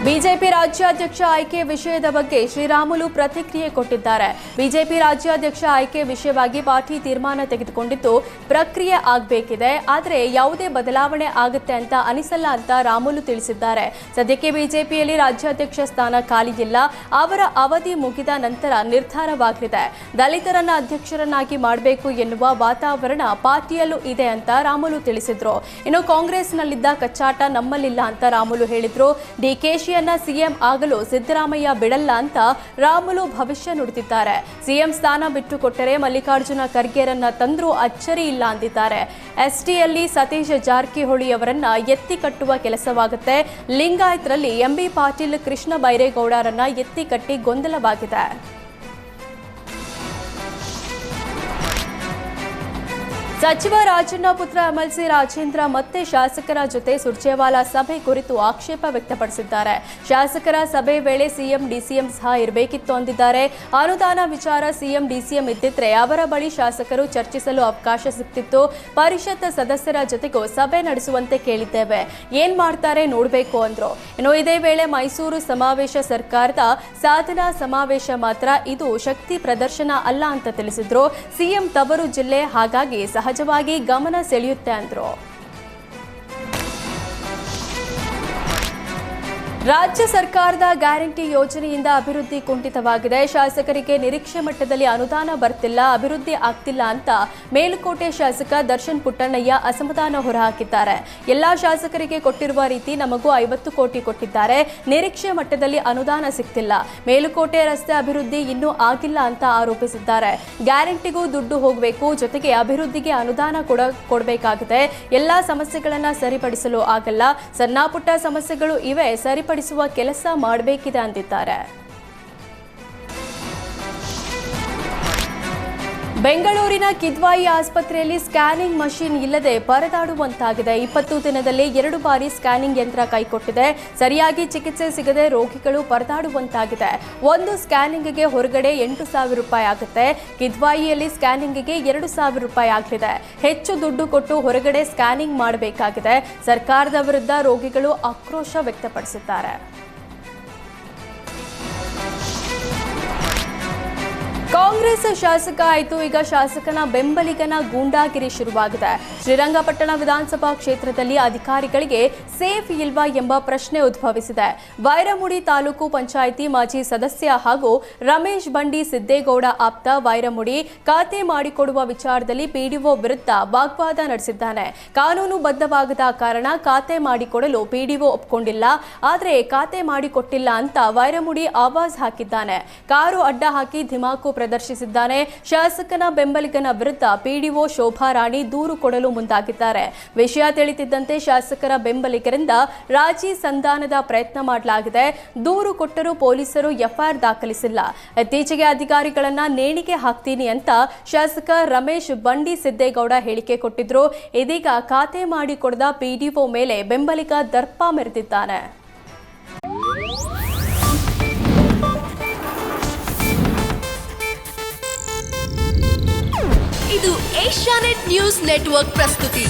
BJP ರಾಜ್ಯಾಧ್ಯಕ್ಷ ಆಯ್ಕೆ ವಿಷಯದ ಬಗ್ಗೆ ಶ್ರೀರಾಮುಲು ಪ್ರತಿಕ್ರಿಯೆ ಕೊಟ್ಟಿದ್ದಾರೆ. ಬಿಜೆಪಿ ರಾಜ್ಯಾಧ್ಯಕ್ಷ ಆಯ್ಕೆ ವಿಷಯವಾಗಿ ಪಾರ್ಟಿ ತೀರ್ಮಾನ ತೆಗೆದುಕೊಂಡಿದ್ದು ಪ್ರಕ್ರಿಯೆ ಆಗಬೇಕಿದೆ. ಆದರೆ ಯಾವುದೇ ಬದಲಾವಣೆ ಆಗುತ್ತೆ ಅಂತ ಅನಿಸಲ್ಲ ಅಂತ ರಾಮುಲು ತಿಳಿಸಿದ್ದಾರೆ. ಸದ್ಯಕ್ಕೆ ಬಿಜೆಪಿಯಲ್ಲಿ ರಾಜ್ಯಾಧ್ಯಕ್ಷ ಸ್ಥಾನ ಖಾಲಿ ಇಲ್ಲ. ಅವರ ಅವಧಿ ಮುಗಿದ ನಂತರ ನಿರ್ಧಾರವಾಗಲಿದೆ. ದಲಿತರನ್ನ ಅಧ್ಯಕ್ಷರನ್ನಾಗಿ ಮಾಡಬೇಕು ಎನ್ನುವ ವಾತಾವರಣ ಪಾರ್ಟಿಯಲ್ಲೂ ಇದೆ ಅಂತ ರಾಮುಲು ತಿಳಿಸಿದ್ರು. ಇನ್ನು ಕಾಂಗ್ರೆಸ್ನಲ್ಲಿದ್ದ ಕಚ್ಚಾಟ ನಮ್ಮಲ್ಲಿಲ್ಲ ಅಂತ ರಾಮುಲು ಹೇಳಿದ್ರು. ಡಿಕೆಶಿ ಸಿಎಂ ಆಗಲು ಸಿದ್ದರಾಮಯ್ಯ ಬಿಡಲ್ಲ ಅಂತ ರಾಮುಲು ಭವಿಷ್ಯ ನುಡಿದಿದ್ದಾರೆ. ಸಿಎಂ ಸ್ಥಾನ ಬಿಟ್ಟುಕೊಟ್ಟರೆ ಮಲ್ಲಿಕಾರ್ಜುನ ಖರ್ಗೆರನ್ನ ತಂದ್ರೂ ಅಚ್ಚರಿ ಇಲ್ಲ ಅಂದಿದ್ದಾರೆ. ಎಸ್ಟಿಯಲ್ಲಿ ಸತೀಶ್ ಜಾರಕಿಹೊಳಿ ಅವರನ್ನ ಎತ್ತಿ ಕಟ್ಟುವ ಕೆಲಸವಾಗುತ್ತೆ. ಲಿಂಗಾಯತರಲ್ಲಿ ಎಂಬಿ ಪಾಟೀಲ್, ಕೃಷ್ಣ ಬೈರೇಗೌಡರನ್ನ ಎತ್ತಿ ಕಟ್ಟಿ ಗೊಂದಲವಾಗಿದೆ. ಸಚಿವ ರಾಜಣ್ಣ ಪುತ್ರ ಎಂಎಲ್ಸಿ ರಾಜೇಂದ್ರ ಮತ್ತೆ ಶಾಸಕರ ಜೊತೆ ಸುರ್ಜೇವಾಲಾ ಸಭೆ ಕುರಿತು ಆಕ್ಷೇಪ ವ್ಯಕ್ತಪಡಿಸಿದ್ದಾರೆ. ಶಾಸಕರ ಸಭೆ ವೇಳೆ ಸಿಎಂ ಡಿಸಿಎಂ ಸಹ ಇರಬೇಕಿತ್ತು ಅಂದಿದ್ದಾರೆ. ಅನುದಾನ ವಿಚಾರ ಸಿಎಂ ಡಿಸಿಎಂ ಇದ್ದಿದ್ರೆ ಅವರ ಬಳಿ ಶಾಸಕರು ಚರ್ಚಿಸಲು ಅವಕಾಶ ಸಿಗ್ತಿತ್ತು. ಪರಿಷತ್ ಸದಸ್ಯರ ಜೊತೆಗೂ ಸಭೆ ನಡೆಸುವಂತೆ ಕೇಳಿದ್ದೇವೆ. ಏನ್ ಮಾಡ್ತಾರೆ ನೋಡಬೇಕು ಅಂದ್ರು. ಇನ್ನು ಇದೇ ವೇಳೆ ಮೈಸೂರು ಸಮಾವೇಶ ಸರ್ಕಾರದ ಸಾಧನಾ ಸಮಾವೇಶ ಮಾತ್ರ, ಇದು ಶಕ್ತಿ ಪ್ರದರ್ಶನ ಅಲ್ಲ ಅಂತ ತಿಳಿಸಿದ್ರು. ಸಿಎಂ ತವರು ಜಿಲ್ಲೆ, ಹಾಗಾಗಿ ಸಹಜವಾಗಿ ಗಮನ ಸೆಳೆಯುತ್ತೆ ಅಂದ್ರು. ರಾಜ್ಯ ಸರ್ಕಾರದ ಗ್ಯಾರಂಟಿ ಯೋಜನೆಯಿಂದ ಅಭಿವೃದ್ಧಿ ಕುಂಠಿತವಾಗಿದೆ. ಶಾಸಕರಿಗೆ ನಿರೀಕ್ಷೆ ಮಟ್ಟದಲ್ಲಿ ಅನುದಾನ ಬರ್ತಿಲ್ಲ, ಅಭಿವೃದ್ಧಿ ಆಗ್ತಿಲ್ಲ ಅಂತ ಮೇಲುಕೋಟೆ ಶಾಸಕ ದರ್ಶನ್ ಪುಟ್ಟಣ್ಣಯ್ಯ ಅಸಮಾಧಾನ ಹೊರಹಾಕಿದ್ದಾರೆ. ಎಲ್ಲಾ ಶಾಸಕರಿಗೆ ಕೊಟ್ಟಿರುವ ರೀತಿ ನಮಗೂ 50 ಕೋಟಿ ಕೊಟ್ಟಿದ್ದಾರೆ, ನಿರೀಕ್ಷೆ ಮಟ್ಟದಲ್ಲಿ ಅನುದಾನ ಸಿಗ್ತಿಲ್ಲ. ಮೇಲುಕೋಟೆ ರಸ್ತೆ ಅಭಿವೃದ್ಧಿ ಇನ್ನೂ ಆಗಿಲ್ಲ ಅಂತ ಆರೋಪಿಸಿದ್ದಾರೆ. ಗ್ಯಾರಂಟಿಗೂ ದುಡ್ಡು ಹೋಗಬೇಕು, ಜೊತೆಗೆ ಅಭಿವೃದ್ಧಿಗೆ ಅನುದಾನ ಕೊಡಬೇಕಾಗಿದೆ. ಎಲ್ಲಾ ಸಮಸ್ಯೆಗಳನ್ನ ಸರಿಪಡಿಸಲು ಆಗಲ್ಲ, ಸಣ್ಣ ಪುಟ್ಟ ಸಮಸ್ಯೆಗಳು ಇವೆ, ಸರಿಪಡಿಸುವ ಕೆಲಸ ಮಾಡಬೇಕಿದೆ ಅಂದಿದ್ದಾರೆ. ಬೆಂಗಳೂರಿನ ಕಿದ್ವಾಯಿ ಆಸ್ಪತ್ರೆಯಲ್ಲಿ ಸ್ಕ್ಯಾನಿಂಗ್ ಮಷೀನ್ ಇಲ್ಲದೆ ಪರದಾಡುವಂತಾಗಿದೆ. 20 ದಿನದಲ್ಲಿ 2 ಬಾರಿ ಸ್ಕ್ಯಾನಿಂಗ್ ಯಂತ್ರ ಕೈಕೊಟ್ಟಿದೆ. ಸರಿಯಾಗಿ ಚಿಕಿತ್ಸೆ ಸಿಗದೆ ರೋಗಿಗಳು ಪರದಾಡುವಂತಾಗಿದೆ. ಒಂದು ಸ್ಕ್ಯಾನಿಂಗ್ಗೆ ಹೊರಗಡೆ 8,000 ರೂಪಾಯಿ ಆಗುತ್ತೆ. ಕಿದ್ವಾಯಿಯಲ್ಲಿ ಸ್ಕ್ಯಾನಿಂಗ್ಗೆ 2,000 ರೂಪಾಯಿ ಆಗಲಿದೆ. ಹೆಚ್ಚು ದುಡ್ಡು ಕೊಟ್ಟು ಹೊರಗಡೆ ಸ್ಕ್ಯಾನಿಂಗ್ ಮಾಡಬೇಕಾಗಿದೆ. ಸರ್ಕಾರದ ವಿರುದ್ಧ ರೋಗಿಗಳು ಆಕ್ರೋಶ ವ್ಯಕ್ತಪಡಿಸಿದ್ದಾರೆ. ಕಾಂಗ್ರೆಸ್ ಶಾಸಕ ಆಯಿತು, ಈಗ ಶಾಸಕನ ಬೆಂಬಲಿಗನ ಗೂಂಡಾಗಿರಿ ಶುರುವಾಗಿದೆ. ಶ್ರೀರಂಗಪಟ್ಟಣ ವಿಧಾನಸಭಾ ಕ್ಷೇತ್ರದಲ್ಲಿ ಅಧಿಕಾರಿಗಳಿಗೆ ಸೇಫ್ ಇಲ್ವಾ ಎಂಬ ಪ್ರಶ್ನೆ ಉದ್ಭವಿಸಿದೆ. ವೈರಮುಡಿ ತಾಲೂಕು ಪಂಚಾಯಿತಿ ಮಾಜಿ ಸದಸ್ಯ ಹಾಗೂ ರಮೇಶ್ ಬಂಡಿ ಸಿದ್ದೇಗೌಡ ಆಪ್ತ ವೈರಮುಡಿ ಖಾತೆ ಮಾಡಿಕೊಡುವ ವಿಚಾರದಲ್ಲಿ ಪಿಡಿಒ ವಿರುದ್ಧ ವಾಗ್ವಾದ ನಡೆಸಿದ್ದಾನೆ. ಕಾನೂನು ಬದ್ಧವಾಗದ ಕಾರಣ ಖಾತೆ ಮಾಡಿಕೊಡಲು ಪಿಡಿಒ ಒಪ್ಪಿಕೊಂಡಿಲ್ಲ. ಆದರೆ ಖಾತೆ ಮಾಡಿಕೊಟ್ಟಿಲ್ಲ ಅಂತ ವೈರಮುಡಿ ಆವಾಜ್ ಹಾಕಿದ್ದಾನೆ. ಕಾರು ಅಡ್ಡ ಹಾಕಿ ಧಿಮಾಕು ಪ್ರದರ್ಶಿಸಿದ್ದಾನೆ. ಶಾಸಕನ ಬೆಂಬಲಿಗನ ವಿರುದ್ಧ ಪಿಡಿಒ ಶೋಭಾ ರಾಣಿ ದೂರು ಕೊಡಲು ಮುಂದಾಗಿದ್ದಾರೆ. ವಿಷಯ ತಿಳಿದಿದ್ದಂತೆ ಶಾಸಕರ ಬೆಂಬಲಿಗರಿಂದ ರಾಜಿ ಸಂಧಾನದ ಪ್ರಯತ್ನ ಮಾಡಲಾಗಿದೆ. ದೂರು ಕೊಟ್ಟರೂ ಪೊಲೀಸರು ಎಫ್ಐಆರ್ ದಾಖಲಿಸಿಲ್ಲ. ಇತ್ತೀಚೆಗೆ ಅಧಿಕಾರಿಗಳನ್ನ ನೇಣಿಗೆ ಹಾಕ್ತೀನಿ ಅಂತ ಶಾಸಕ ರಮೇಶ್ ಬಂಡಿ ಸಿದ್ದೇಗೌಡ ಹೇಳಿಕೆ ಕೊಟ್ಟಿದ್ರು. ಇದೀಗ ಖಾತೆ ಮಾಡಿಕೊಡದ ಪಿಡಿಒ ಮೇಲೆ ಬೆಂಬಲಿಗ ದರ್ಪ ಮೆರೆದಿದ್ದಾನೆ. ಇದು ಏಷ್ಯಾನೆಟ್ ನ್ಯೂಸ್ ನೆಟ್ವರ್ಕ್ ಪ್ರಸ್ತುತಿ.